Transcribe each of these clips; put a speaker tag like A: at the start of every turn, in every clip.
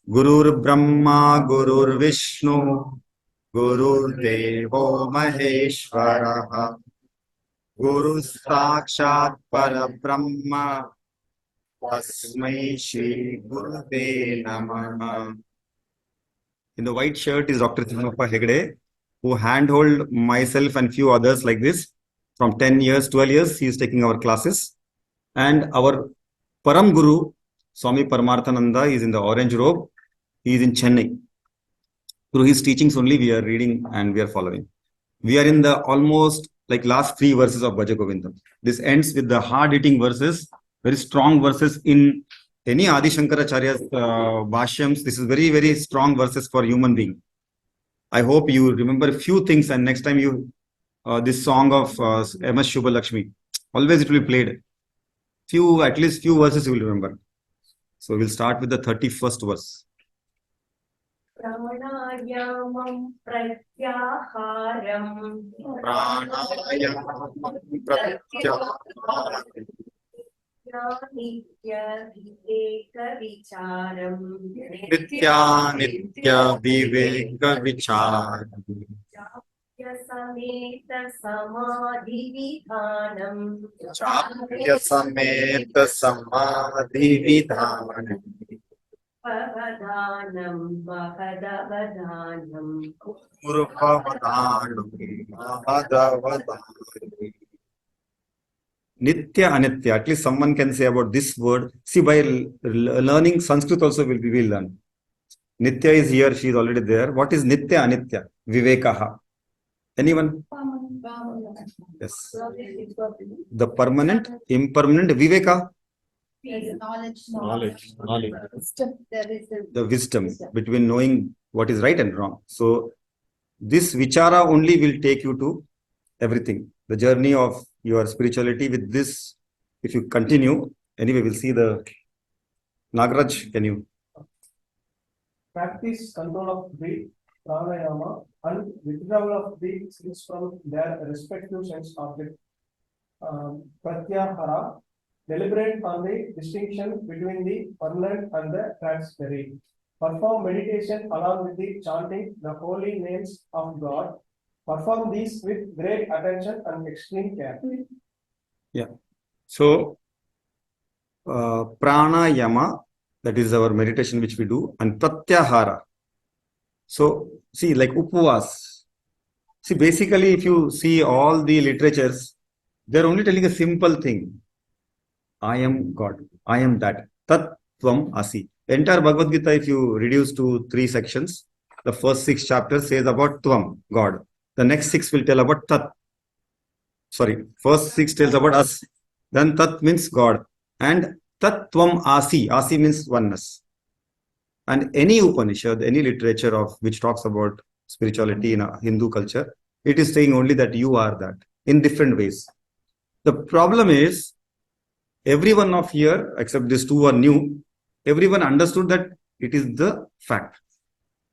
A: Gurur Brahma, Gurur Vishnu, Gurur Devo Maheshwara, Guru Sakshat Parabrahma, Tasmai Shri Gurave Namaha. In the white shirt is Dr. Thimmappa Hegde, who handhold myself and few others like this. From 10 years, 12 years, he is taking our classes. And our Param Guru, Swami Paramarthananda, is in the orange robe. He is in Chennai. Through his teachings only we are reading and we are following. We are in the almost like last 3 verses of Bhaja Govindam. This ends with the hard-hitting verses, very strong verses in any Adi Shankaracharya's Bhashyams. This is very, very strong verses for human being. I hope you remember a few things, and next time you, this song of M.S. Shubha Lakshmi, always it will be played. At least few verses you will remember. So we'll start with the 31st verse.
B: Pranayamam pratyaharam.
A: Pranayamam pratyaharam.
B: Nitya viveka vicharam.
A: Nitya nitya viveka vicharam.
B: Chakya sameta samadhi vidhanam.
A: Chakya sameta samadhi vidhanam.
B: Pavadanam Mahadavadanam.
A: Purvavadanam Mahadavadanam. Nitya Anitya. At least someone can say about this word. See, by learning Sanskrit also will learn. Nitya is here, she is already there. What is Nitya Anitya? Vivekaha. Anyone? Yes. The permanent, impermanent, Viveka. Knowledge. The wisdom between knowing what is right and wrong. So this vichara only will take you to everything. The journey of your spirituality with this, if you continue, anyway, we'll see the Nagaraj, can you?
C: Practice control of breath, pranayama, and withdrawal of breath from their respective sense object. Pratyahara, deliberate on the distinction between the permanent and the transitory. Perform meditation along with the chanting the holy names of God. Perform these with great attention and extreme care.
A: Yeah. So, pranayama, that is our meditation which we do, and pratyahara. So, see, like upvas. See, basically, if you see all the literatures, they're only telling a simple thing. I am God. I am that. Tat Tvam Asi. The entire Bhagavad Gita, if you reduce to 3 sections, the first 6 chapters says about Tvam, God. The next 6 will tell about Tat. Sorry, first 6 tells about us. Then Tat means God. And Tat Tvam Asi. Asi means oneness. And any Upanishad, any literature of which talks about spirituality in a Hindu culture, it is saying only that you are that in different ways. The problem is, everyone of here, except these 2 are new, everyone understood that it is the fact.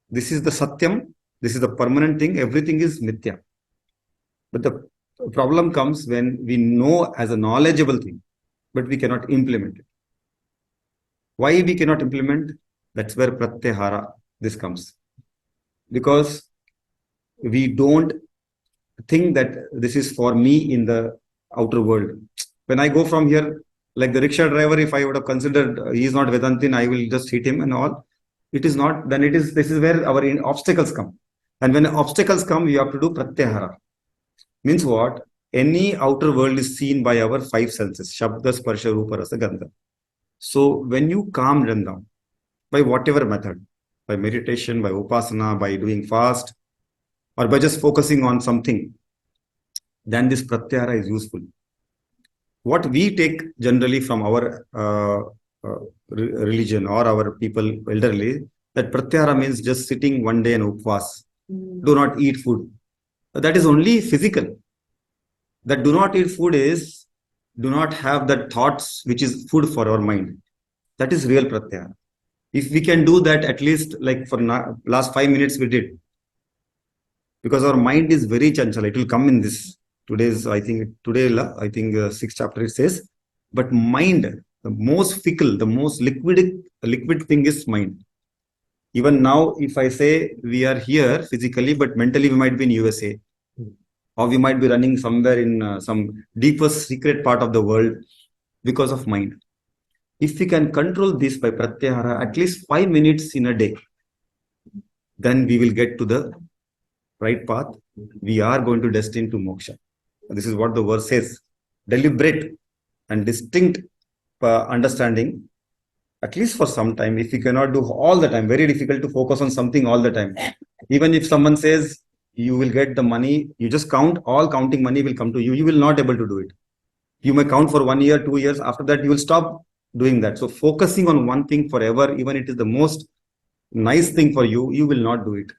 A: This is the Satyam, this is the permanent thing, everything is Mithya. But the problem comes when we know as a knowledgeable thing, but we cannot implement it. Why we cannot implement? That's where Pratyahara, this comes. Because we don't think that this is for me in the outer world. When I go from here, like the rickshaw driver, if I would have considered he is not Vedantin, I will just hit him and all. It is not, then this is where our obstacles come. And when obstacles come, we have to do Pratyahara. Means what? Any outer world is seen by our 5 senses. Shabda, Sparsha, Rupa, Rasa, Gandha. So when you calm them down, by whatever method, by meditation, by upasana, by doing fast, or by just focusing on something, then this Pratyahara is useful. What we take generally from our religion or our people elderly, that Pratyahara means just sitting one day and upvas. Do not eat food. That is only physical. That do not eat food is do not have the thoughts which is food for our mind. That is real Pratyahara. If we can do that, at least like for last 5 minutes we did. Because our mind is very chanchala. It will come in this. I think 6th chapter it says, but mind, the most fickle, the most liquid thing is mind. Even now, if I say we are here physically, but mentally we might be in USA, or we might be running somewhere in some deepest secret part of the world because of mind. If we can control this by pratyahara at least 5 minutes in a day, then we will get to the right path. We are going to destined to moksha. This is what the verse says. Deliberate and distinct understanding, at least for some time. If we cannot do all the time, very difficult to focus on something all the time. Even if someone says you will get the money, you just count, all counting money will come to you. You will not able to do it. You may count for 1 year, 2 years. After that, you will stop doing that. So focusing on one thing forever, even it is the most nice thing for you, you will not do it.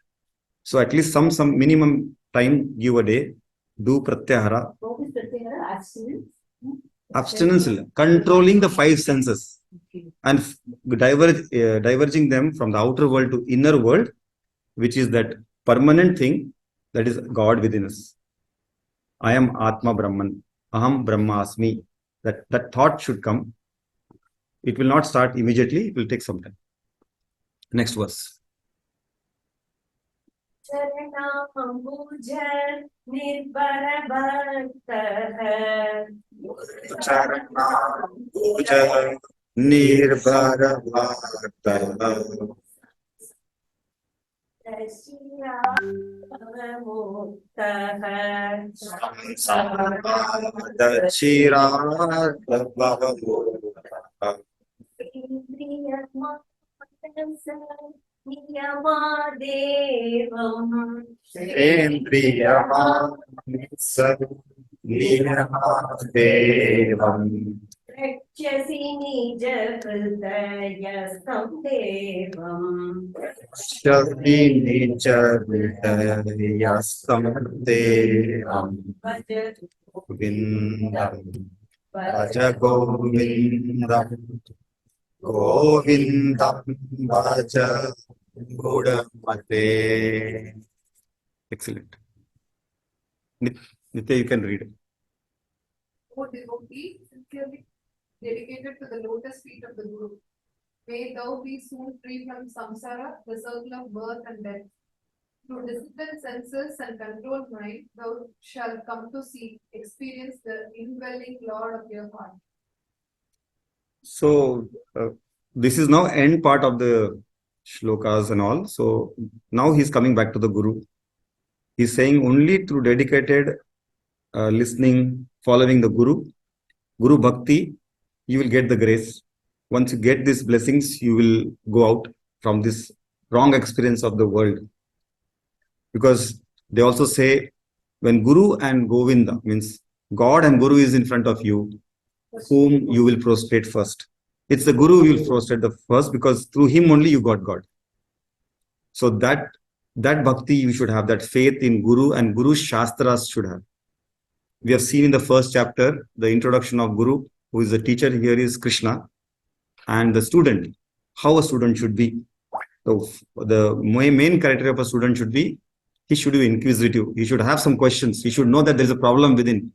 A: So at least some minimum time give a day. Do pratyahara.
B: What is pratyahara?
A: Abstinence, controlling the five senses and diverging them from the outer world to inner world, which is that permanent thing, that is God within us. I am Atma Brahman. Aham Brahmasmi. That thought should come. It will not start immediately. It will take some time. Next verse.
B: चरणाम्बुज निर्भरभक्तः
A: चरणाम्बुज निर्भरभक्तः
B: दशिराभवमुक्तः
A: संसारदशिराभवमुक्तः
B: नियमादेवम्
A: सेन्द्रियमादेवम्
B: रक्षसि निजहृदयस्थं देवम्
A: शक्ति निजहृदयस्थं देवम्
B: भज
A: गोविन्दम् भज गोविन्दम् गोविन्दम् भज गुणमते. Excellent. Nitya, you can read.
D: O devotee, sincerely dedicated to the lotus feet of the Guru, may thou be soon free from samsara, the circle of birth and death. Through disciplined senses and controlled mind, thou shalt come to see, experience the indwelling Lord of your heart.
A: So, this is now end part of the shlokas and all. So, now he's coming back to the Guru. He's saying only through dedicated listening, following the Guru Bhakti, you will get the grace. Once you get these blessings, you will go out from this wrong experience of the world. Because they also say, when Guru and Govinda, means God and Guru is in front of you, whom you will prostrate first. It's the Guru you will prostrate the first, because through him only you got God. So that bhakti you should have, that faith in Guru and Guru Shastras should have. We have seen in the first chapter, the introduction of Guru, who is the teacher here is Krishna, and the student, how a student should be. So the main character of a student should be, he should be inquisitive. He should have some questions. He should know that there is a problem within.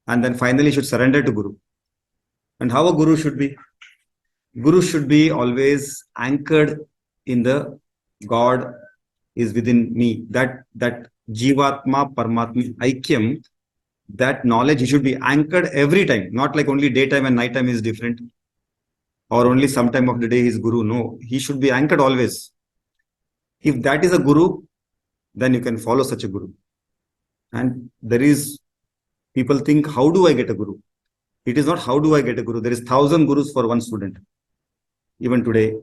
A: And then finally he should surrender to Guru. And how a Guru should be? Guru should be always anchored in the God is within me. That Jivatma Paramatma Aikyam, that knowledge, he should be anchored every time. Not like only daytime and nighttime is different. Or only some time of the day is Guru. No, he should be anchored always. If that is a Guru, then you can follow such a Guru. And there is, people think, how do I get a Guru? It is not how do I get a Guru. There is 1,000 Gurus for one student. Even today,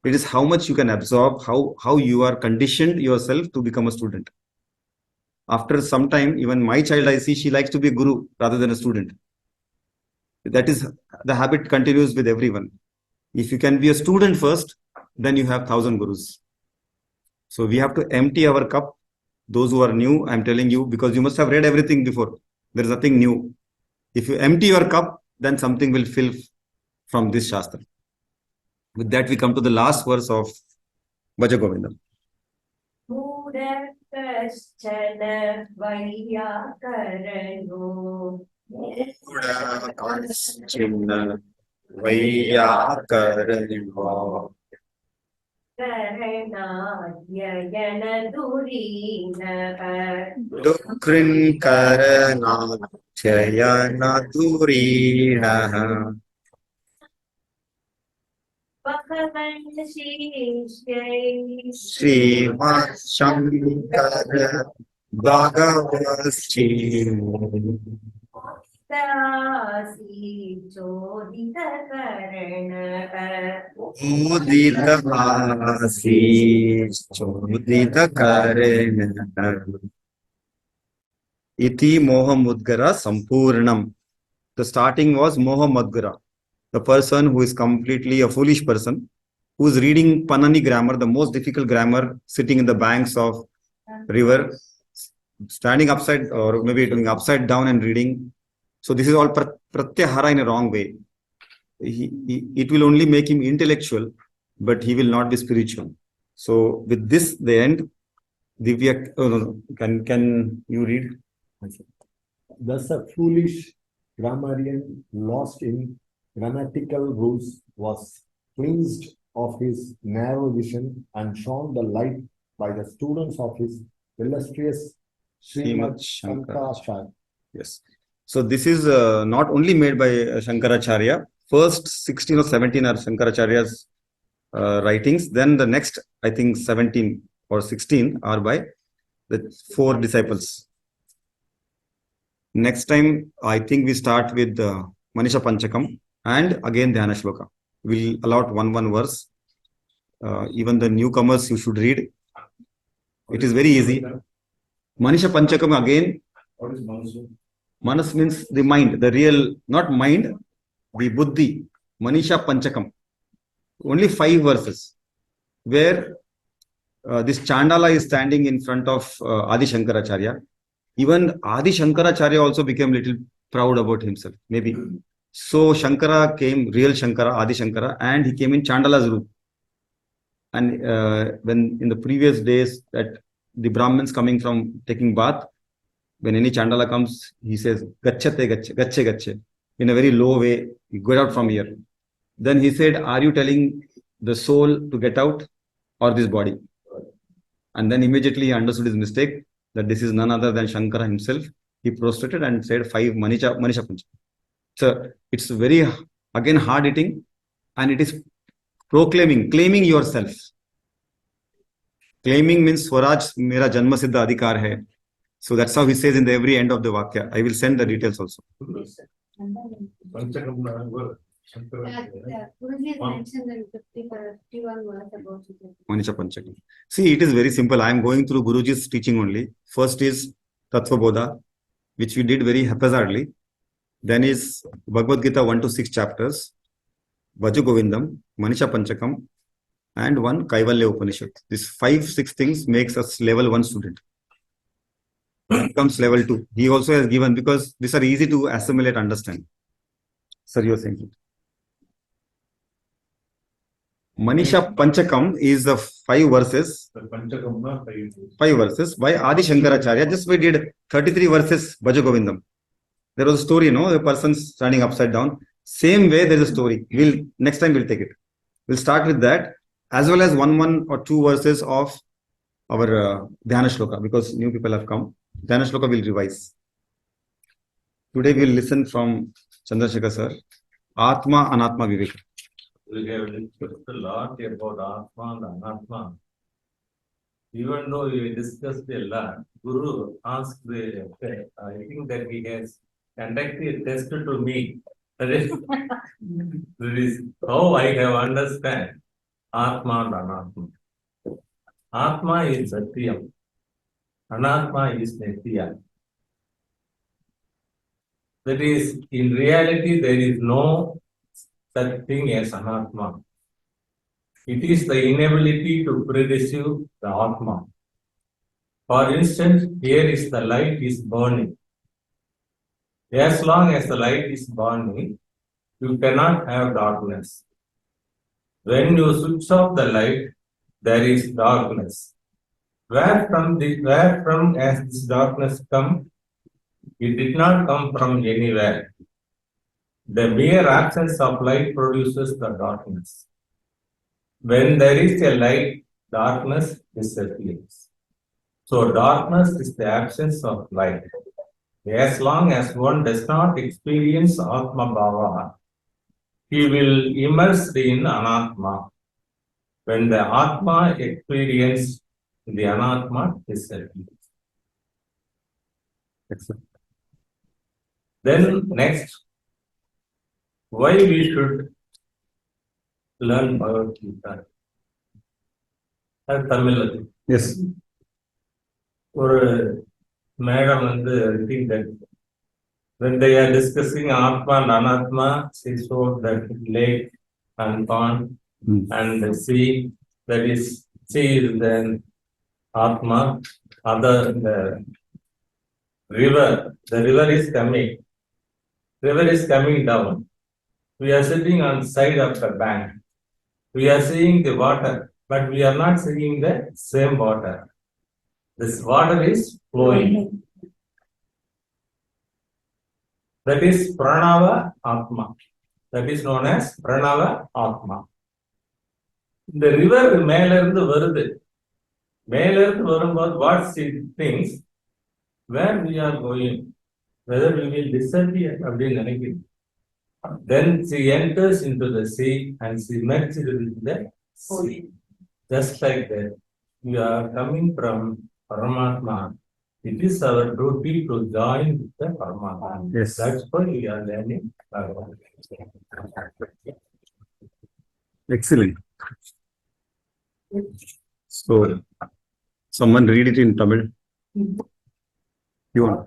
A: it is how much you can absorb, how you are conditioned yourself to become a student. After some time, even my child, I see she likes to be a Guru rather than a student. That is, the habit continues with everyone. If you can be a student first, then you have 1,000 Gurus. So we have to empty our cup. Those who are new, I'm telling you, because you must have read everything before. There is nothing new. If you empty your cup, then something will fill from this Shastra. With that, we come to the last verse of Bhaja Govinda.
B: Mudakashchana Vaiyakarano
A: Mudakashchana Vaiyakarano दुःखृङ्करनात्ययनदुरीणः श्रीमच्छङ्कर भगवश्री उदितभासीश्चोदितकर्णः Iti Moha Mudgara Sampurnam. The starting was Moha Mudgara, the person who is completely a foolish person, who is reading Panani grammar, the most difficult grammar, sitting in the banks of river, standing upside or maybe doing upside down and reading. So this is all pratyahara in a wrong way. It will only make him intellectual, but he will not be spiritual. So with this, the end. Divya, can you read?
E: Thus, a foolish grammarian lost in grammatical rules was cleansed of his narrow vision and shone the light by the students of his illustrious Srimad Shankaracharya.
A: Yes. So this is not only made by Shankaracharya. First 16 or 17 are Shankaracharya's writings. Then the next, I think 17 or 16 are by the 4 disciples. Next time, I think we start with Manisha Panchakam and again Dhyana Shloka. We'll allot one verse. Even the newcomers, you should read. It is very easy. Manisha Panchakam again.
E: What is Manas?
A: Manas means the mind, the real, not mind, the buddhi. Manisha Panchakam. Only 5 verses where this Chandala is standing in front of Adi Shankaracharya. Even Adi Shankaracharya also became little proud about himself, maybe. So Shankara came, real Shankara, Adi Shankara, and he came in Chandala's room. And when in the previous days that the Brahmins coming from taking bath, when any Chandala comes, he says, Gachate, gache, gache, in a very low way, get out from here. Then he said, are you telling the soul to get out or this body? And then immediately he understood his mistake, that this is none other than Shankara himself. He prostrated and said 5 Manisha Panchakam. So it's very, again, hard hitting, and it is claiming yourself. Claiming means Swaraj mera janma siddha adhikar hai. So that's how he says in the every end of the Vakya. I will send the details also.
D: Guruji mentioned in 51 words about it.
A: Manisha Panchakam. See, it is very simple. I am going through Guruji's teaching only. First is Tattva Bodha, which we did very haphazardly. Then is Bhagavad Gita 1 to 6 chapters, Bhaju Govindam, Manisha Panchakam, and one Kaivalya Upanishad. These 5-6 things makes us level 1 student. Then comes level 2. He also has given, because these are easy to assimilate, understand. Sir, you are saying. Manisha Panchakam is the 5 verses. 5 verses by Adi Shankaracharya. Just we did 33 verses Bhaja Govindam. There was a story, a person standing upside down. Same way there is a story. Next time we'll take it. We'll start with that, as well as one or 2 verses of our Dhyana Shloka, because new people have come. Dhyana Shloka will revise. Today we'll listen from Chandrasekhar sir. Atma Anatma Vivek.
F: We have discussed a lot about Atma and Anatma. Even though we discussed a lot, Guru asked I think that he has conducted a test to me. That is how I have understand Atma and Anatma. Atma is Satyam. Anatma is Nitya. That is, in reality, there is no such thing as Anatma. It is the inability to perceive the Atma. For instance, here is the light is burning. As long as the light is burning, you cannot have darkness. When you switch off the light, there is darkness. Where from has this darkness come? It did not come from anywhere. The mere absence of light produces the darkness. When there is a light, darkness disappears. So darkness is the absence of light. As long as one does not experience Atma Bhava, he will immerse in Anatma. When the Atma experience, the Anatma disappears.
A: Excellent.
F: Then next, why we should learn Bhagavad Gita? Tamil.
A: Yes.
F: Or Madam, I think that when they are discussing Atma and Anatma, she showed that lake and pond and the sea, that is, sea is then Atma, other the river is coming down. We are sitting on side of the bank. We are seeing the water, but we are not seeing the same water. This water is flowing. That is Pranava Atma. That is known as Pranava Atma. The river மேலிருந்து வருது. மேலிருந்து வரும்போது what she thinks, where we are going, whether we will disappear அப்படின்னு நினைக்கிறேன். Then she enters into the sea and she merges with the sea. Just like that, we are coming from Paramatma. It is our duty to join with the Paramatma.
A: Yes.
F: That's why we are learning Bhagavad Gita.
A: Excellent. So, someone read it in Tamil. You want?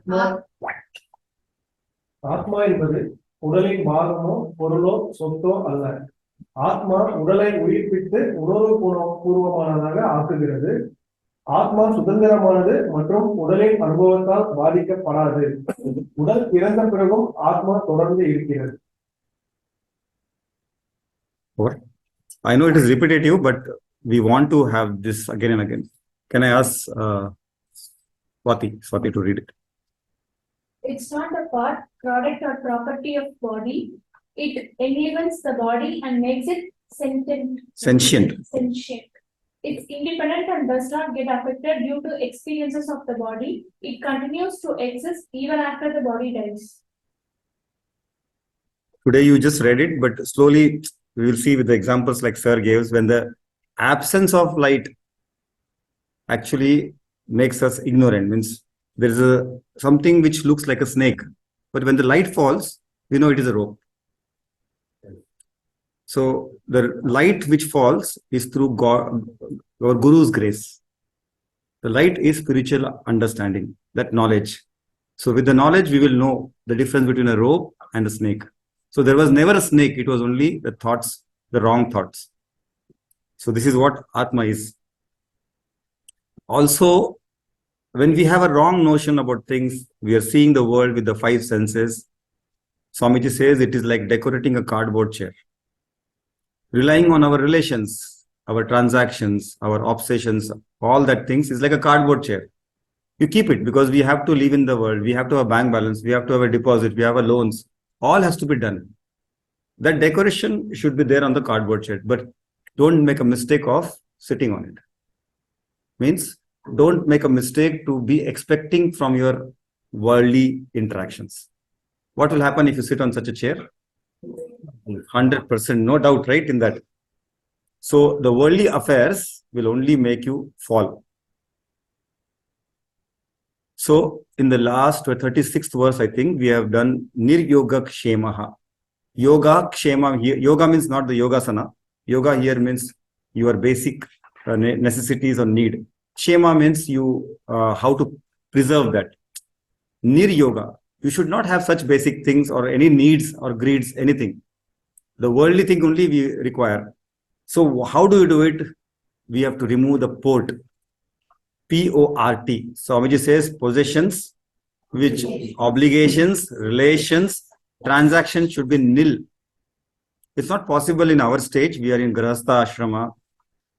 C: ஆத்மா என்பது உடலின் பாகமோ பொருளோ சொத்தோ அல்ல. ஆத்மா உடலை உயிர்ப்பித்து உணர்வு பூர்வமானதாக ஆக்குகிறது. ஆத்மா சுதந்திரமானது மற்றும் உடலின் அனுபவத்தால் பாதிக்கப்படாது. உடல் இறந்த பிறகும் ஆத்மா தொடர்ந்து இருக்கிறது.
A: I know it is repetitive, but we want to have this again and again. Can I ask Swati to read it?
G: It's not a part, product or property of body. It enlivens the body and makes it
A: Sentient.
G: It's independent and does not get affected due to experiences of the body. It continues to exist even after the body dies.
A: Today you just read it, but slowly we will see with the examples like Sir gave, when the absence of light actually makes us ignorant. Means there is something which looks like a snake, but when the light falls, we know it is a rope. So the light which falls is through God, our Guru's grace. The light is spiritual understanding, that knowledge. So with the knowledge, we will know the difference between a rope and a snake. So there was never a snake, it was only the thoughts, the wrong thoughts. So this is what Atma is. Also, when we have a wrong notion about things, we are seeing the world with the five senses. Swamiji says it is like decorating a cardboard chair. Relying on our relations, our transactions, our obsessions, all that things is like a cardboard chair. You keep it because we have to live in the world. We have to have a bank balance. We have to have a deposit. We have a loans. All has to be done. That decoration should be there on the cardboard chair, but don't make a mistake of sitting on it. Means don't make a mistake to be expecting from your worldly interactions. What will happen if you sit on such a chair? 100%, no doubt, right, in that. So the worldly affairs will only make you fall. So in the last 36th verse, I think we have done Niryoga Kshemaha. Yoga Kshema here, yoga means not the yogasana. Yoga here means your basic necessities or need. Kshema means you how to preserve that. Niryoga, you should not have such basic things or any needs or greeds, anything. The worldly thing only we require. So how do you do it? We have to remove the port. P-O-R-T. Swamiji says possessions, which obligations, relations, transactions should be nil. It's not possible in our stage. We are in Grahastha Ashrama.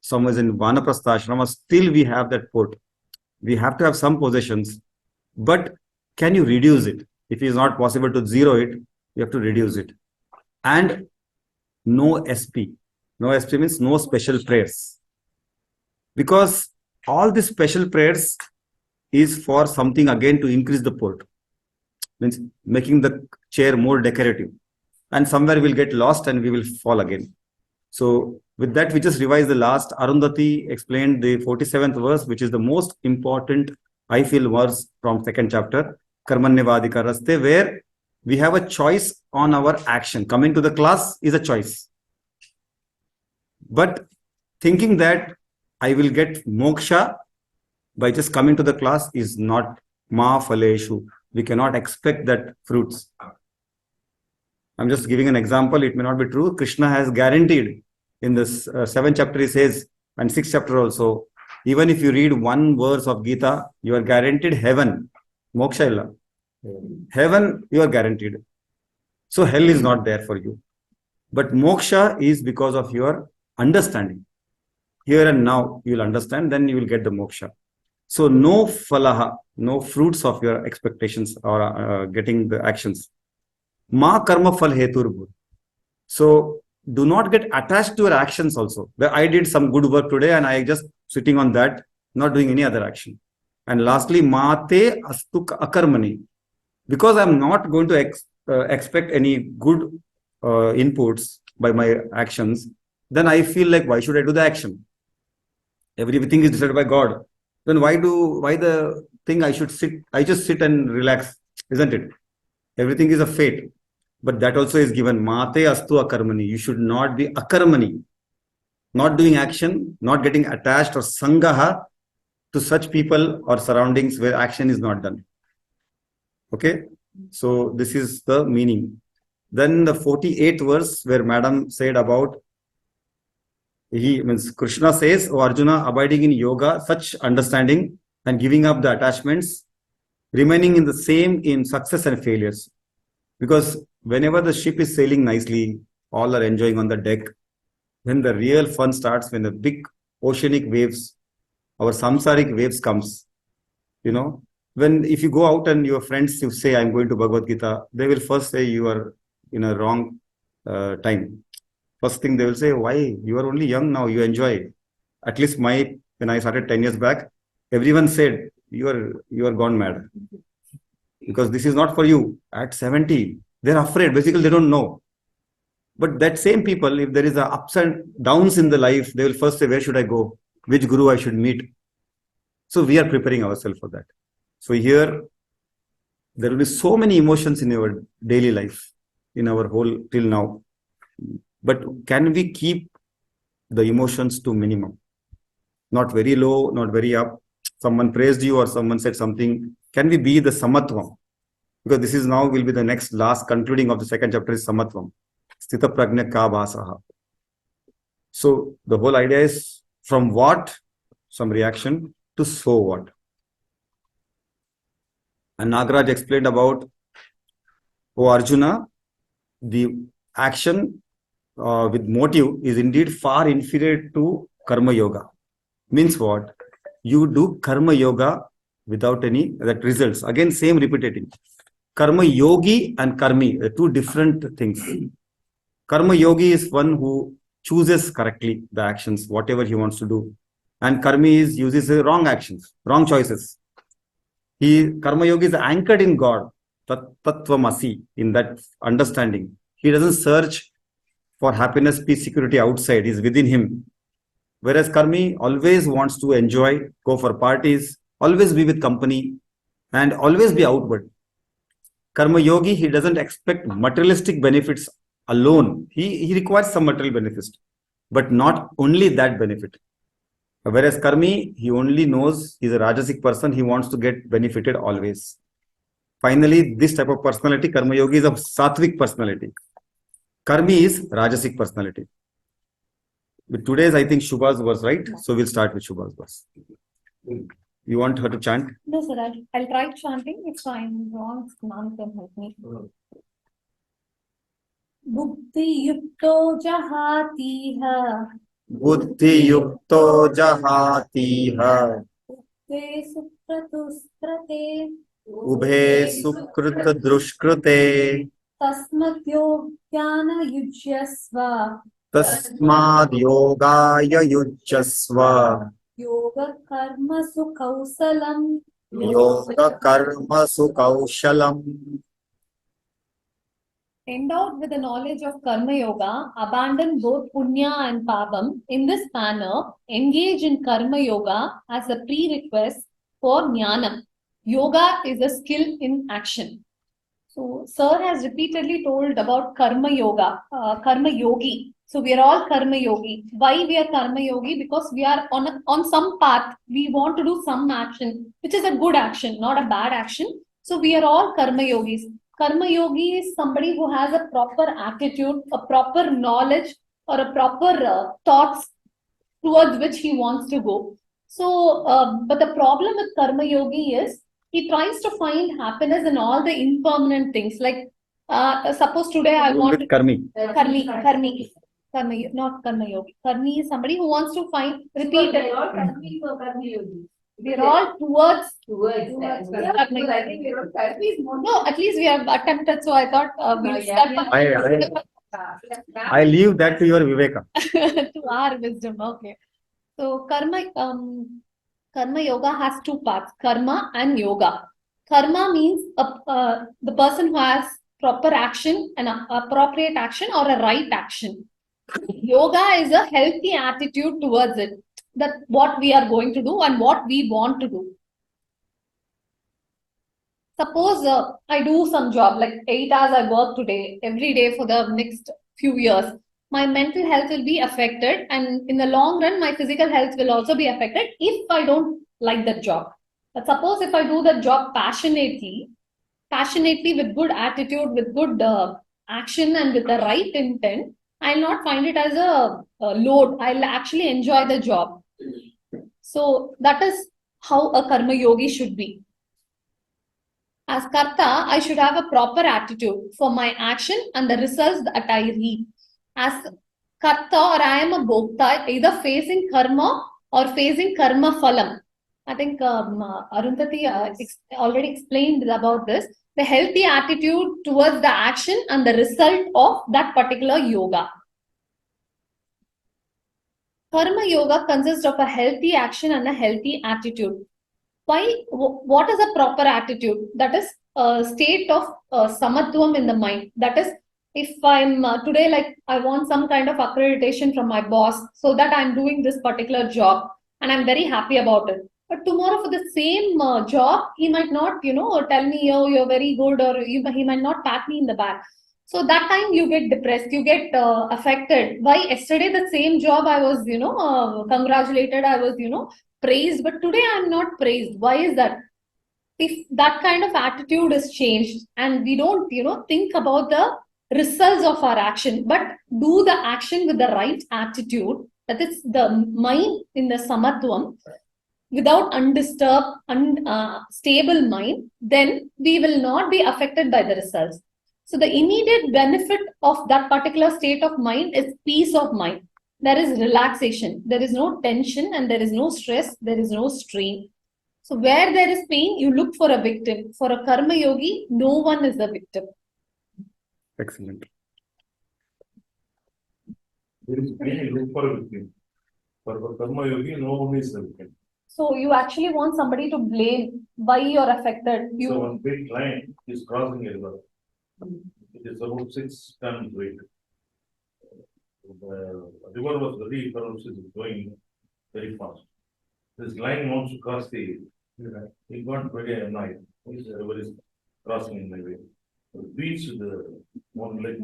A: Some is in Vanaprastha Ashrama. Still we have that port. We have to have some possessions. But can you reduce it? If it is not possible to zero it, you have to reduce it. And no SP. No SP means no special prayers. Because all these special prayers is for something again to increase the port. Means making the chair more decorative. And somewhere we'll get lost and we will fall again. So with that, we just revise the last. Arundhati explained the 47th verse, which is the most important, I feel, verse from second chapter, Karmanyavadika Raste, where we have a choice on our action. Coming to the class is a choice. But thinking that I will get moksha by just coming to the class is not ma phaleshu. We cannot expect that fruits. I'm just giving an example. It may not be true. Krishna has guaranteed in this 7th chapter, he says, and 6th chapter also, even if you read one verse of Gita, you are guaranteed heaven. Moksha illa. Heaven, you are guaranteed. So hell is not there for you. But moksha is because of your understanding. Here and now, you will understand, then you will get the moksha. So no falaha, no fruits of your expectations or getting the actions. Ma karma phal hetur. So do not get attached to your actions also. I did some good work today and I just sitting on that, not doing any other action. And lastly, mate astuk akarmani. Because I'm not going to expect any good inputs by my actions, then I feel like, why should I do the action? Everything is decided by God. Then why the thing I should sit? I just sit and relax, isn't it? Everything is a fate. But that also is given. Mate astu akarmani. You should not be akarmani. Not doing action, not getting attached or sangaha to such people or surroundings where action is not done. Okay? So this is the meaning. Then the 48th verse where Madam said about, Krishna says, "O Arjuna, abiding in yoga, such understanding and giving up the attachments, remaining in the same in success and failures." Because whenever the ship is sailing nicely, all are enjoying on the deck. When the real fun starts, when the big oceanic waves, our samsaric waves comes, when if you go out and your friends, you say, "I'm going to Bhagavad Gita," they will first say you are in a wrong time. First thing they will say, "Why? You are only young now, you enjoy." At least when I started 10 years back, everyone said, you are gone mad. Because this is not for you. At 70, they're afraid. Basically, they don't know. But that same people, if there is a ups and downs in the life, they will first say, where should I go? Which guru I should meet? So we are preparing ourselves for that. So here, there will be so many emotions in our daily life, in our whole till now. But can we keep the emotions to minimum? Not very low, not very up. Someone praised you or someone said something. Can we be the samatvam? Because this is now will be the next last concluding of the second chapter is samatvam. Sthita prajna ka bhasaha. So the whole idea is from what? Some reaction to so what. And Nagaraj explained about, O Arjuna, the action with motive is indeed far inferior to karma yoga. Means what? You do karma yoga without any that results. Again, same repeating. Karma yogi and karmi are two different things. Karma yogi is one who chooses correctly the actions, whatever he wants to do. And karmi uses wrong actions, wrong choices. Karma yogi is anchored in God, tattvamasi, in that understanding. He doesn't search for happiness, peace, security outside, is within him. Whereas karmi always wants to enjoy, go for parties, always be with company, and always be outward. Karma yogi, he doesn't expect materialistic benefits alone. He requires some material benefits, but not only that benefit. Whereas karmi, he only knows he's a rajasic person, he wants to get benefited always. Finally, this type of personality, karma yogi, is a sattvic personality. Karmi is rajasic personality. But today's, I think, Shubha's verse, right? So we'll start with Shubha's verse. You want her to chant?
G: No, sir, I'll try chanting. If I'm wrong, Mom can help me. Buddhi yukto jahatiha.
A: Buddhi yukto jahatiha.
G: Ubhe sukratustrate.
A: Ubhe sukrita drushkrute.
G: Tasmadyo jnana yujyasva.
A: तस्माद् योगाय युज्यस्व
B: योग कर्मसु कौशलम्
A: योग कर्मसु कौशलम्.
B: Endowed with the knowledge of Karma Yoga, abandon both Punya and Papam. In this manner, engage in Karma Yoga as a prerequisite for Jnana. Yoga is a skill in action. So, Sir has repeatedly told about Karma Yoga, Karma Yogi. So, we are all Karma Yogi. Why we are Karma Yogi? Because we are on some path. We want to do some action, which is a good action, not a bad action. So, we are all Karma Yogis. Karma Yogi is somebody who has a proper attitude, a proper knowledge, or a proper thoughts towards which he wants to go. So, but the problem with Karma Yogi is he tries to find happiness in all the impermanent things. Like, suppose today I want
A: With karmi.
B: Karmi, not Karma Yogi. Karmi is somebody who wants to find, repeat it. We're all towards Karma Yogi. No, at least we have attempted. So I thought we'll step up
A: I leave that to your Viveka.
B: to our wisdom. Okay. So Karma Yoga has two parts, Karma and Yoga. Karma means the person who has proper action, an appropriate action or a right action. Yoga is a healthy attitude towards it, that what we are going to do and what we want to do. Suppose I do some job, like 8 hours I work today, every day for the next few years. My mental health will be affected, and in the long run, my physical health will also be affected if I don't like that job. But suppose if I do the job passionately with good attitude, with good action, and with the right intent, I'll not find it as a load. I'll actually enjoy the job. So that is how a Karma Yogi should be. As Karta, I should have a proper attitude for my action and the results that I reap. As Karta, or I am a Bhokta, either facing karma or facing karma phalam. I think Arundhati already explained about this. The healthy attitude towards the action and the result of that particular yoga. Karma Yoga consists of a healthy action and a healthy attitude. Why? What is a proper attitude? That is a state of samatvam in the mind. That is, if I'm today, like I want some kind of accreditation from my boss so that I'm doing this particular job and I'm very happy about it. But tomorrow for the same job, he might not, tell me, oh, you're very good, or he might not pat me in the back. So that time you get depressed, you get affected. Why? Yesterday, the same job I was, congratulated, I was, praised, but today I'm not praised. Why is that? If that kind of attitude is changed and we don't, think about the results of our action, but do the action with the right attitude, that is the mind in the samatvam, without undisturbed, stable mind, then we will not be affected by the results. So the immediate benefit of that particular state of mind is peace of mind. There is relaxation, there is no tension, and there is no stress, there is no strain. So where there is pain, you look for a victim. For a Karma Yogi, no one is the victim.
A: Excellent.
F: There is pain, you look for a victim. For Karma Yogi, no one is the victim.
B: So you actually want somebody to blame why you're affected.
F: So one big line is crossing a river. It is about 6 tons weight. The river was very ferocious, going very fast. This line wants to cross the river. He got very annoyed. The river is crossing in my way. So it beats the one leg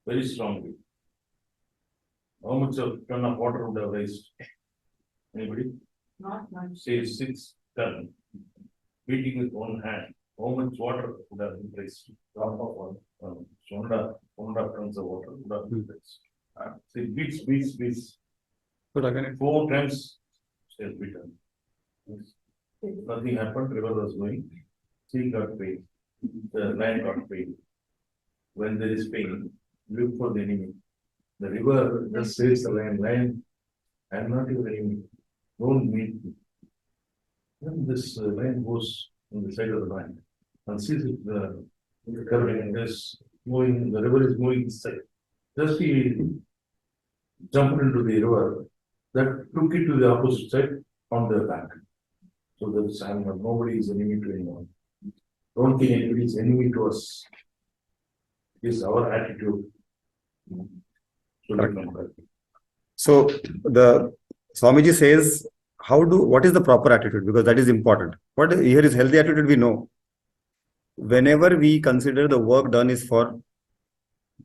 F: very strongly. How much of ton of water would have raised? Anybody?
D: Not much.
F: Say 6 tons. Beating with one hand. How much water would have been raised? Drop of water. One tons of water would have been raised. So it beats.
A: Good again.
F: 4 times still beaten. Nothing happened, river was going. Sea got pain. The land got pain. When there is pain, look for the enemy. The river just says the land, I am not your enemy. Don't meet me. Then this line goes on the side of the land and sees it covering this moving, the river is moving this side. Just he
H: jumped into the river that took it to the opposite side on the bank. So there is nobody is enemy to anyone. Don't think anybody is enemy to us. It is our attitude.
A: So the Swamiji says, what is the proper attitude? Because that is important. What here is healthy attitude, we know. Whenever we consider the work done is for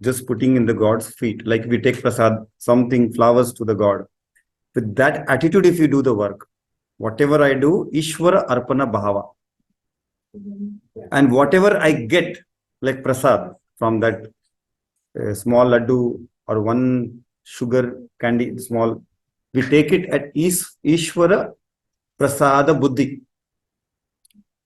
A: just putting in the God's feet, like we take prasad, something, flowers to the God. With that attitude, if you do the work, whatever I do, Ishvara Arpana Bhava. And whatever I get, like prasad, from that small laddu or one sugar candy, small, we take it at Ishvara Prasada Buddhi.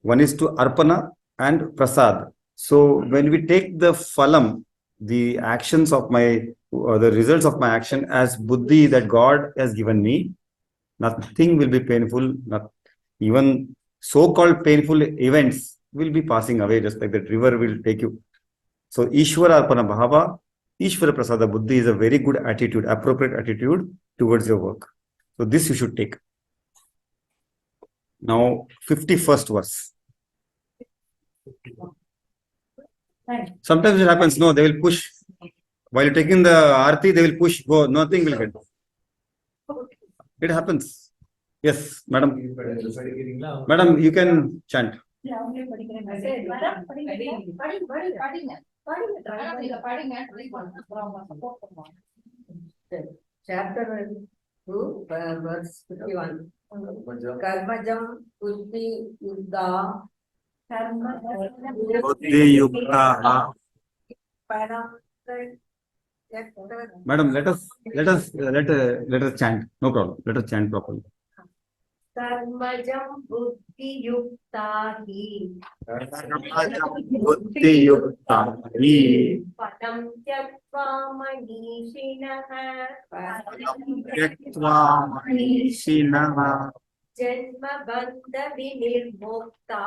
A: One is to Arpana and Prasad. So when we take the phalam, the actions of the results of my action as Buddhi that God has given me, nothing will be painful. Even so-called painful events will be passing away, just like that river will take you. So Ishvara Arpana Bhava, Ishvara Prasada Buddhi is a very good attitude, appropriate attitude towards your work. So this you should take. Now, 51st verse. Sometimes it happens, no, they will push. While you're taking the arti, they will push, go, nothing will get. It happens. Yes, madam. Madam, you can chant.
I: Chapter 2, verse 51. Karmajam Buddhi Yuddha
A: Buddhi Yukta. Madam, let us chant. No problem. Let us chant properly.
I: Karmajam Buddhi Yukta hi
A: Buddhi Yukta hi
I: Padam Tyaktva Manishinaha
A: Yaktva Manishinaha
I: Janma Bandha Vinirmukta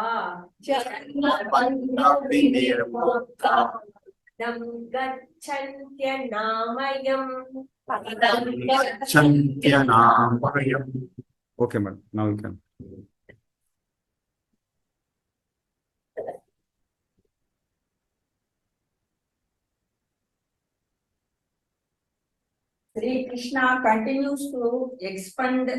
I: Nam Gacchantya Namayam
A: Chantyanāmayam. Okay, madam. Now you can.
I: Sri Krishna continues to expound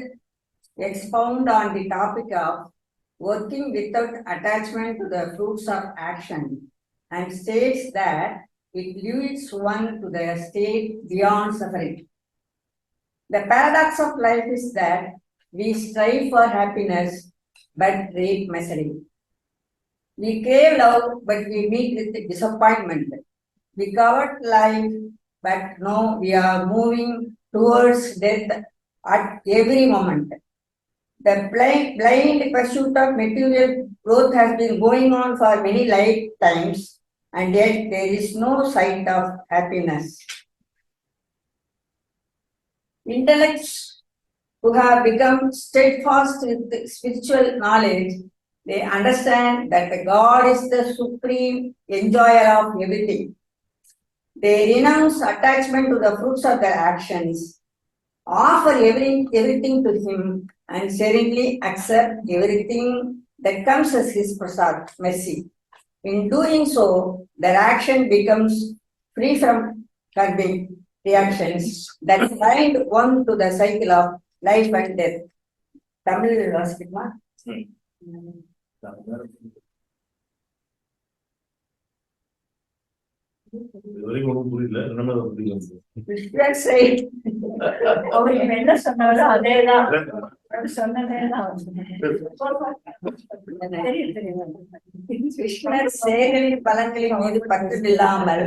I: on the topic of working without attachment to the fruits of action and states that it leads one to the state beyond suffering. The paradox of life is that we strive for happiness but reap misery. We crave love but we meet with disappointment. We covet life but no, we are moving towards death at every moment. The blind pursuit of material growth has been going on for many lifetimes, and yet there is no sight of happiness. Intellects who have become steadfast with spiritual knowledge, they understand that the God is the supreme enjoyer of everything. They renounce attachment to the fruits of their actions, offer everything to Him, and serenely accept everything that comes as His prasad, mercy. In doing so, their action becomes free from karmic reactions that bind one to the cycle of life and death. Tamil vasikuma. That's right. அவருக்கு என்ன சொன்னாலும் அதேதான் சொன்னதேதான் கிருஷ்ணர் சேகரின் பலன்களின் மீது பற்றமில்லாமல்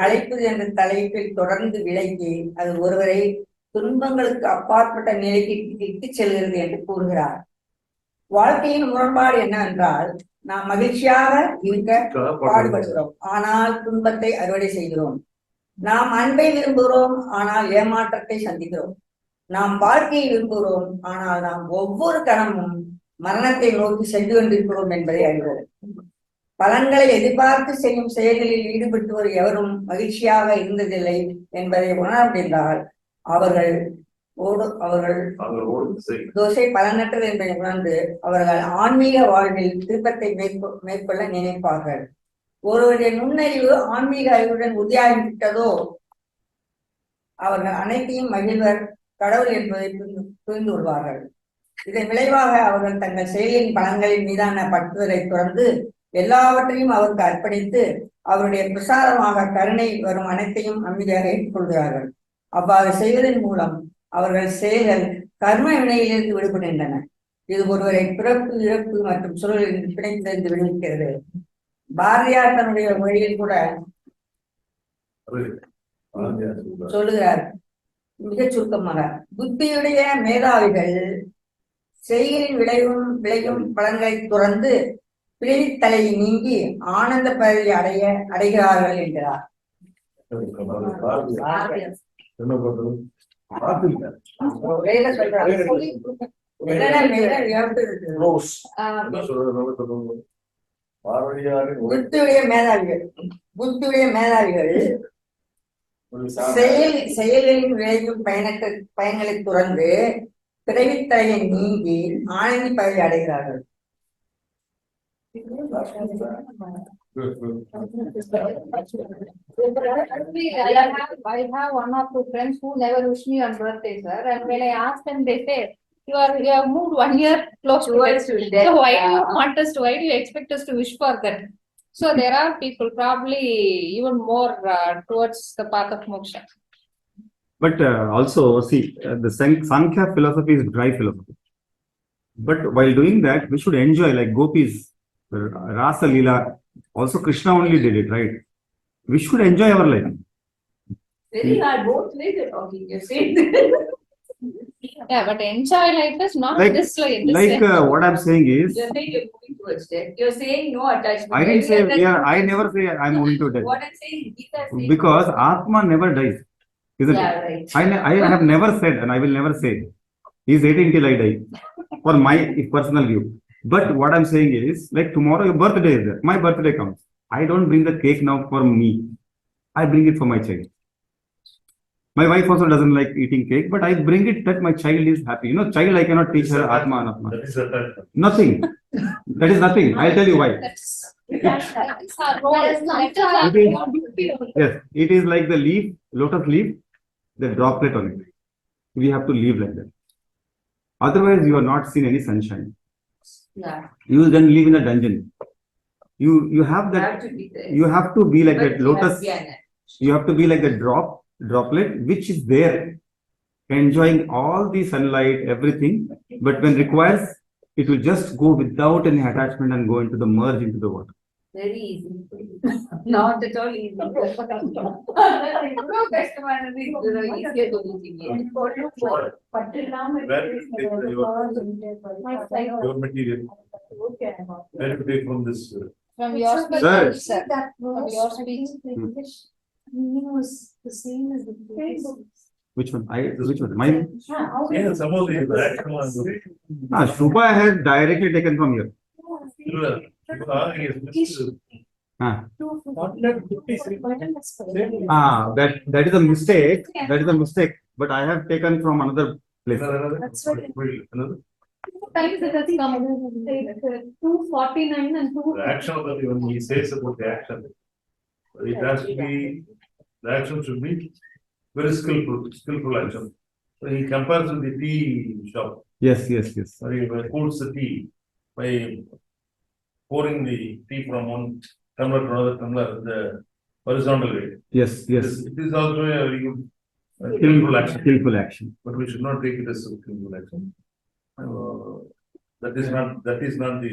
I: அழைப்பு என்ற தலைப்பில் தொடர்ந்து விளக்கி அது ஒருவரை துன்பங்களுக்கு அப்பாற்பட்ட நிலைக்கு இட்டுச் செல்கிறது என்று கூறுகிறார். வாழ்க்கையின் முரண்பாடு என்னவென்றால் நாம் மகிழ்ச்சியாக இருக்க பாடுபடுகிறோம், ஆனால் துன்பத்தை அறுவடை செய்கிறோம். நாம் அன்பை விரும்புகிறோம், ஆனால் ஏமாற்றத்தை சந்திக்கிறோம். நாம் வாழ்க்கையை விரும்புகிறோம், ஆனால் நாம் ஒவ்வொரு கணமும் மரணத்தை நோக்கி சென்று கொண்டிருக்கிறோம் என்பதை அறிவோம். பலன்களை எதிர்பார்த்து செய்யும் செயல்களில் ஈடுபட்டுவர் எவரும் மகிழ்ச்சியாக இருந்ததில்லை என்பதை உணர முடிந்தால் அவர்கள் அவர்கள்
H: அவர்களோடு செய்.
I: தோசை பலனற்றது என்பதை உணர்ந்து அவர்கள் ஆன்மீக வாழ்வில் திருப்பத்தை மேற்கொள்ள நினைப்பார்கள். ஒருவருடைய நுண்ணறிவு ஆன்மீக அறிவுடன் உறுதியாகிவிட்டதோ அவர்கள் அனைத்தையும் மகிழ்வர், கடவுள் என்பதை புரிந்து கொள்வார்கள். இதன் விளைவாக அவர்கள் தங்கள் செயலின் பலன்களின் மீதான பற்றுதலை தொடர்ந்து எல்லாவற்றையும் அவருக்கு அர்ப்பணித்து அவருடைய பிரசாரமாக கருணை வரும் அனைத்தையும் அமைதியாக ஏற்றுக்கொள்கிறார்கள். அவ்வாறு செய்வதன் மூலம் அவர்கள் செயல்கள் கர்ம வினையிலிருந்து விடுபடுகின்றன. இது ஒருவரை பிறப்பு, இறப்பு மற்றும் சூழலில் பிணைந்திருந்து விடுவிக்கிறது. பாரதியார் தன்னுடைய மொழியில் கூட சொல்லுகிறார் மிகச் சுருக்கமாக, புத்தியுடைய மேதாவிகள் செய்களின் விளையும் பலன்களை துறந்து பிழைத்தலையை நீங்கி ஆனந்த பதவி அடைகிறார்கள் என்கிறார்.
H: என்ன பண்றது?
I: புத்தியுடைய மேதாவிகள் செயல்களின் விளையும் பயன்களை துறந்து பிறவித்தலையை நீங்கி ஆனந்தி பதவி அடைகிறார்கள்.
D: I have one or two friends who never wish me on birthday, sir. And when I ask them, they say, you have moved 1 year close to death. So why do you want us to? Why do you expect us to wish for that? So there are people probably even more towards the path of moksha.
A: But also, see, the Sankhya philosophy is dry philosophy. But while doing that, we should enjoy, like gopis, Rasa Leela. Also, Krishna only did it, right? We should enjoy our life.
G: Very hard, both ways you're talking, you're saying.
B: Yeah, but enjoy life is not
A: Like-
B: this way.
A: What I'm saying is,
G: You're saying you're moving towards death, you're saying no attachment.
A: I didn't say,
G: Maybe
A: yeah, I
G: attachment-
A: never say I'm moving to death.
G: What I'm saying, Gita is saying.
A: Because Atma never dies, isn't
G: Yeah,
A: it?
G: right.
A: I have never said, and I will never say, he's waiting till I die, for my personal view. But what I'm saying is, like tomorrow your birthday is there, my birthday comes. I don't bring the cake now for me. I bring it for my child. My wife also doesn't like eating cake, but I bring it that my child is happy. You know, child I cannot teach her Atma Anatma.
H: That is attachment.
A: Nothing. That is nothing. I'll tell you why.
B: That's our role. That is our
A: It is-
B: duty.
A: Yes, it is like the leaf, lotus leaf, the droplet on it. We have to live like that. Otherwise, you are not seen any sunshine.
G: Yeah,
A: You then live in a dungeon. You have
G: you
A: that.
G: have to be there.
A: You have to be like
G: But
A: that
G: you have to
A: lotus.
G: be an-
A: You have to be like the droplet, which is there, enjoying all the sunlight, everything. But when requires, it will just go without any attachment and go into the merge into the water.
G: Very easy. Not at all easy. No customer is easier to easy.
H: Where you take your material, where you take from this.
B: From your speech,
A: Sir.
B: sir. From your speech.
G: Meaning was the same as the previous.
A: Which one? Which one? Mine?
H: Yeah, some of the action on
A: Ah, Shrupa I have directly taken from here. Ah, that is a mistake. That is a mistake. But I have taken from another place.
H: Another.
B: Times it has come. 249 and 2.
H: The action that when he says about the action, it has to be, the action should be very skillful action. So he compares with the tea shop.
A: Yes.
H: So he cools the tea by pouring the tea from one tumbler to another tumbler, the horizontal way.
A: Yes.
H: It is also a very good skillful action,
A: Skillful action.
H: but we should not take it as a skillful action. That is not the,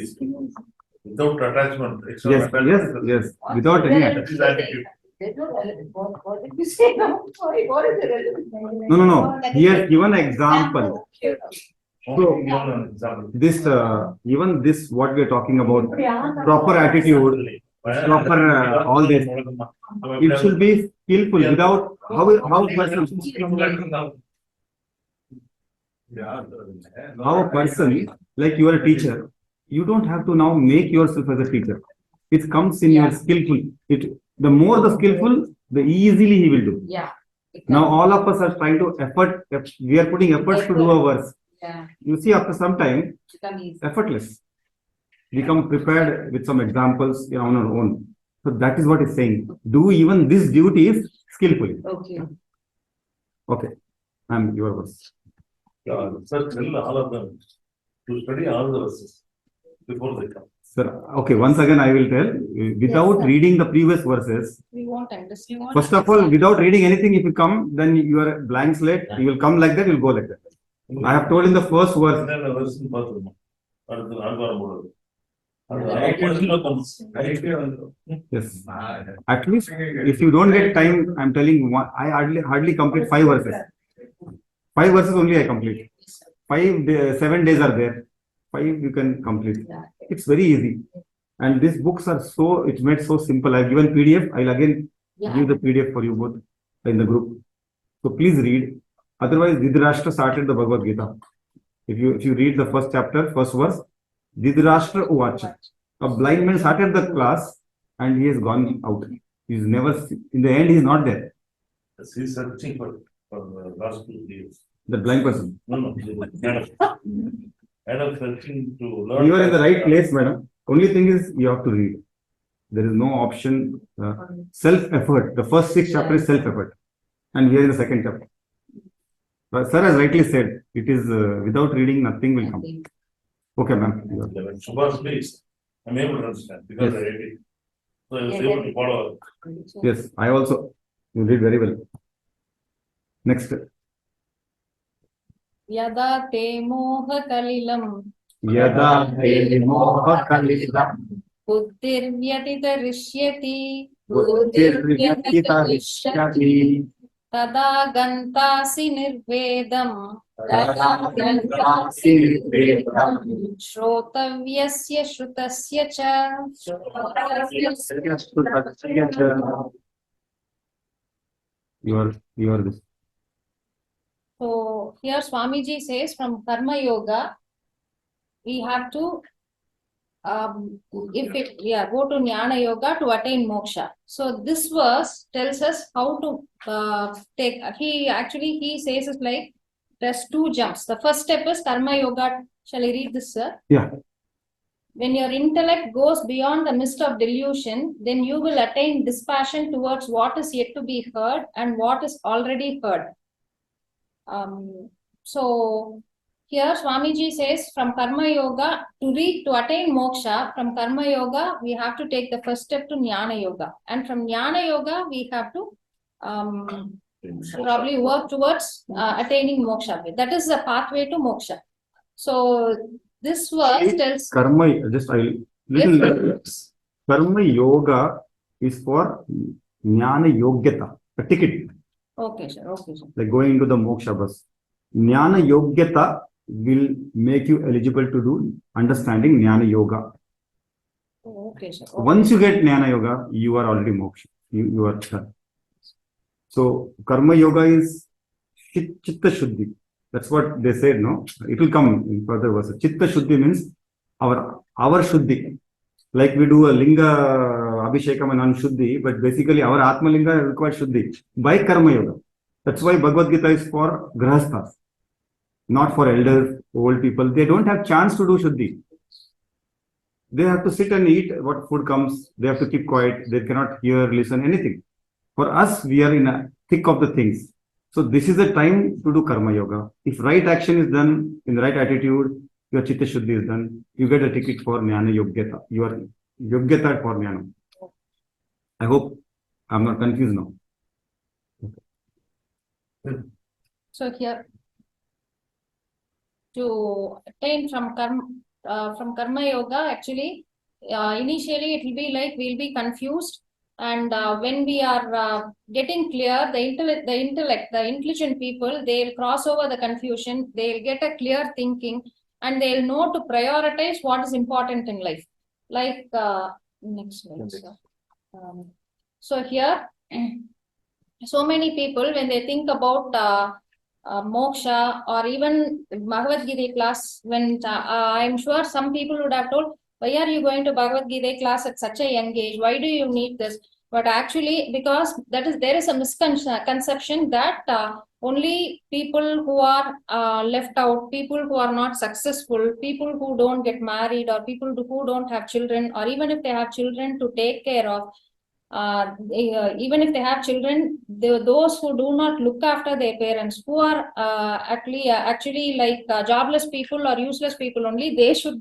H: without attachment. extra
A: Yes.
H: attachment.
A: Without any.
H: That is attitude.
G: There's no relevance. What did you say now? Sorry, what is the relevance?
A: No. Here, given example.
H: Only given an example.
A: This, even this, what we are talking about, proper attitude, proper all this. It should be skillful. Without how a person, like you are a teacher, you don't have to now make yourself as a teacher. It comes in your skillful. The more the skillful, the easily he will do.
G: Yeah.
A: Now all of us are trying to effort, we are putting efforts to do a verse.
I: Yeah,
A: You see, after some time,
I: become easy.
A: effortless. Become prepared with some examples on our own. So that is what it's saying. Do even this duties skillfully.
I: Okay.
A: Okay. And your verse.
H: Sir, tell all of them to study all the verses before they come.
A: Sir, okay, once again I will tell, without
I: sir.
A: reading the previous verses,
B: We won't understand.
A: first of all, without reading anything, if you come, then you are a blank slate, you will come like that, you will go like that. I have told in the first verse.
H: என்னென்ன வருஷம் பார்த்துருக்கோம் அடுத்து ஆழ்வாரம் போடுறது
A: Yes. At least, if you don't get time, I'm telling you, I hardly complete 5 verses. 5 verses only I complete. 7 days are there. 5 you can complete. It's very easy. And these books are so, it's made so simple. I've given PDF. I'll again give the PDF for you both in the group. So please read. Otherwise, Dhritarashtra started the Bhagavad Gita. If you read the first chapter, first verse, Dhritarashtra Uvacha. A blind man started the class and he has gone out. He's never, in the end, he's not there.
H: He's searching for the last 2 years.
A: The blind person.
H: No, kind of searching to learn.
A: You are in the right place, madam. Only thing is you have to read. There is no option. Self-effort. The first 6 chapters is self-effort. And we are in the second chapter. But sir has rightly said, it is without reading, nothing will come. Okay, ma'am.
H: Subhash, please. I'm able to understand because
A: Yes.
H: I read it. So I was able to follow.
A: Yes, I also. You did very well. Next.
B: Yada te moha kalilam
A: Yada te moha kalilam
B: buddhir vyatita rishyati
A: buddhirvyatitarishhyati
B: tada gantasi nirvedam
A: tadagantasi vedam
B: shrotavyasya shrutasya cha.
A: You are this.
B: So here Swamiji says from Karma Yoga, we have to go to Jnana Yoga to attain moksha. So this verse tells us how to take. He says it like there's 2 jumps. The first step is Karma Yoga. Shall I read this, sir?
A: Yeah.
B: When your intellect goes beyond the mist of delusion, then you will attain dispassion towards what is yet to be heard and what is already heard. So here Swamiji says from Karma Yoga to attain moksha, from Karma Yoga we have to take the first step to Jnana Yoga, and from Jnana Yoga we have to probably work towards attaining moksha. That is the pathway to moksha. So this verse tells
A: Karma. Karma Yoga is for Jnana Yogyata, a ticket.
B: Okay, sir. Okay, sir.
A: Like going into the moksha bus. Jnana Yogyata will make you eligible to do understanding Jnana Yoga.
B: Okay, sir. Okay.
A: Once you get Jnana Yoga, you are already moksha. You are done. So Karma Yoga is Chitta Shuddhi. That's what they said, no? It will come in further verses. Chitta Shuddhi means our Shuddhi. Like we do a Linga Abhishekam and Anshuddhi, but basically our Atma Linga requires Shuddhi by Karma Yoga. That's why Bhagavad Gita is for Grahasthas, not for elders, old people. They don't have chance to do Shuddhi. They have to sit and eat what food comes. They have to keep quiet. They cannot hear, listen, anything. For us, we are in a thick of the things. So this is the time to do Karma Yoga. If right action is done in the right attitude, your Chitta Shuddhi is done, you get a ticket for Jnana Yogyata. You are Yogyata for Jnana. I hope I'm not confused now.
B: So here, to attain from Karma Yoga, actually, initially it will be like we'll be confused, and when we are getting clear, the intelligent people, they'll cross over the confusion, they'll get a clear thinking, and they'll know to prioritize what is important in life. Like next slide, sir. So here, so many people, when they think about moksha or even Bhagavad Gita class, when I'm sure some people would have told, why are you going to Bhagavad Gita class at such a young age? Why do you need this? But actually, because there is a misconception that only people who are left out, people who are not successful, people who don't get married, or people who don't have children, or even if they have children to take care of, even if they have children, those who do not look after their parents, who are actually like jobless people or useless people only, they should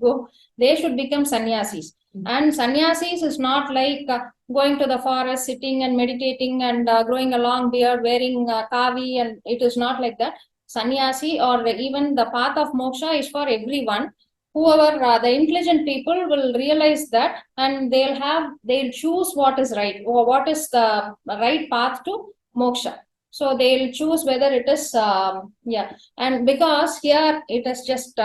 B: become sannyasis. And sannyasis is not like going to the forest, sitting and meditating and growing a long beard, wearing kavi, and it is not like that. Sannyasi or even the path of moksha is for everyone. Whoever the intelligent people will realize that, and they'll choose what is right, or what is the right path to moksha. So they'll choose whether it is and because here it is just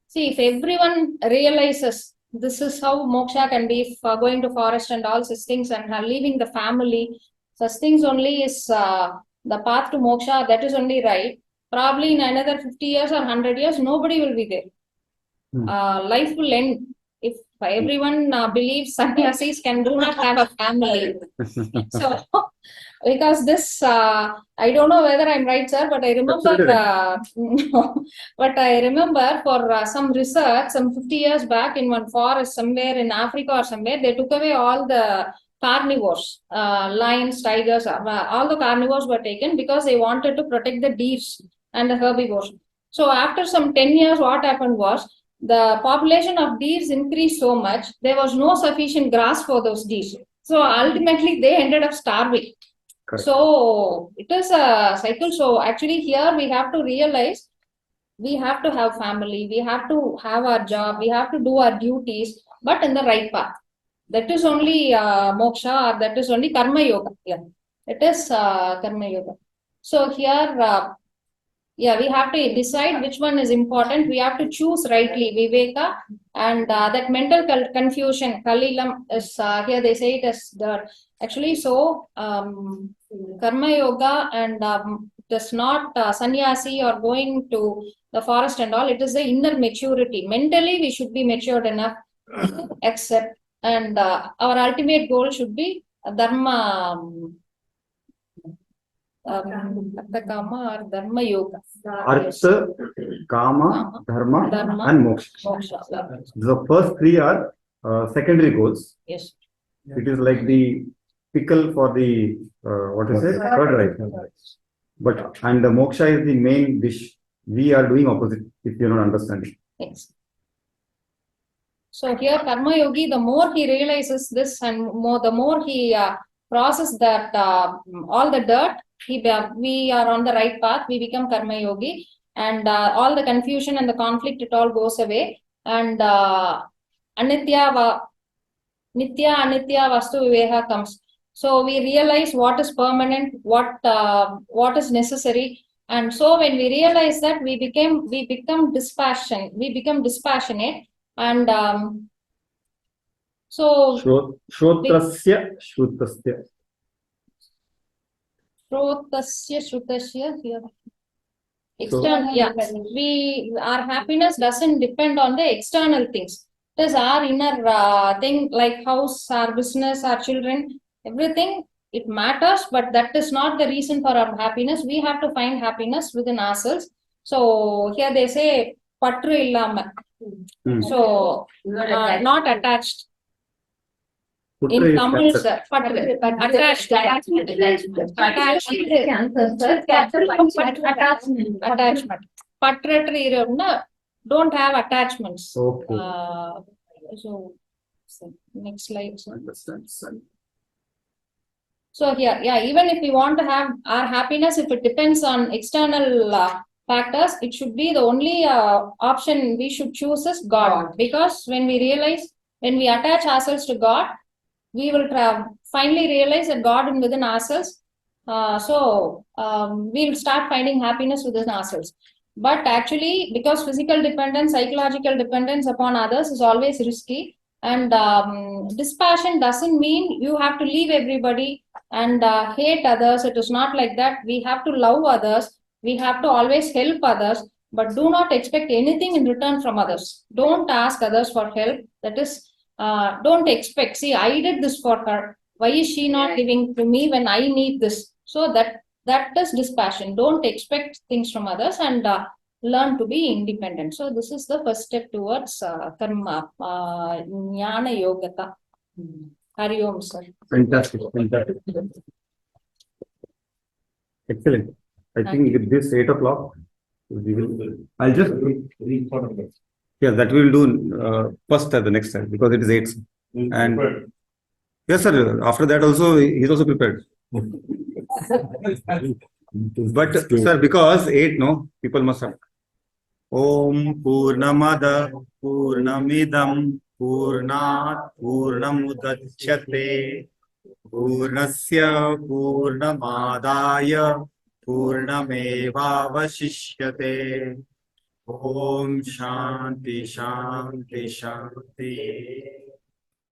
B: see, if everyone realizes this is how moksha can be, if going to forest and all such things and leaving the family, such things only is the path to moksha, that is only right. Probably in another 50 years or 100 years, nobody will be there. Life will end if everyone believes sannyasis do not have a family. So, because this, I don't know whether I'm right, sir, but I remember, but I remember for some research, some 50 years back, in one forest somewhere in Africa or somewhere, they took away all the carnivores, lions, tigers, all the carnivores were taken because they wanted to protect the deers and the herbivores. So after some 10 years, what happened was, the population of deers increased so much, there was no sufficient grass for those deers. So ultimately, they ended up starving.
A: Correct.
B: So it is a cycle. So actually, here we have to realize we have to have family, we have to have our job, we have to do our duties, but in the right path. That is only moksha, or that is only karma yoga. Yeah, it is karma yoga. So here, we have to decide which one is important. We have to choose rightly, viveka, and that mental confusion, kalilam, is here they say it as the actually. So karma yoga and does not sannyasi or going to the forest and all. It is the inner maturity. Mentally, we should be matured enough to accept, and our ultimate goal should be dharma. Artha, Kama, or Dharma Yoga.
A: Artha, Kama, Dharma,
B: Dharma,
A: and Moksha.
B: Moksha.
A: The first three are secondary goals.
B: Yes.
A: It is like the pickle for the what is it? Curd rice. But and the moksha is the main dish. We are doing opposite if you're not understanding.
B: Yes. So here, Karma Yogi, the more he realizes this, and the more he processes that all the dirt, we are on the right path. We become Karma Yogi, and all the confusion and the conflict, it all goes away. And Nitya Anitya Vastu Viveha comes. So we realize what is permanent, what is necessary. And so when we realize that, we become dispassionate, and so
A: Shrotrasya, Shrutasya.
B: Shrutasya here. External, our happiness doesn't depend on the external things. It is our inner thing, like house, our business, our children, everything. It matters, but that is not the reason for our happiness. We have to find happiness within ourselves. So here they say patru illama. So not attached. In Tamil, attached. Attachment. Patratory, don't have attachments.
A: Okay.
B: So next slide.
A: Understand.
B: So here, even if we want to have our happiness, if it depends on external factors, it should be the only option we should choose is God. Because when we attach ourselves to God, we will finally realize that God is within ourselves. So we will start finding happiness within ourselves. But actually, because physical dependence, psychological dependence upon others is always risky, and dispassion doesn't mean you have to leave everybody and hate others. It is not like that. We have to love others. We have to always help others, but do not expect anything in return from others. Don't ask others for help. That is, don't expect. See, I did this for her. Why is she not giving to me when I need this? So that is dispassion. Don't expect things from others and learn to be independent. So this is the first step towards karma, jnana yogata. Hari Om, sir.
A: Fantastic. Fantastic. Excellent. I
B: Thank
A: think with this 8 o'clock, we will. I'll just. Yeah, that we will do first at the next time because it is 8. And yes, sir. After that, also he's also prepared. But sir, because 8, no, people must have. Om Purnamada Purnamidam Purnat Purnamudachyate Purnasya Purnamadaya Purnamevavashishyate. Om Shanti Shanti Shanti.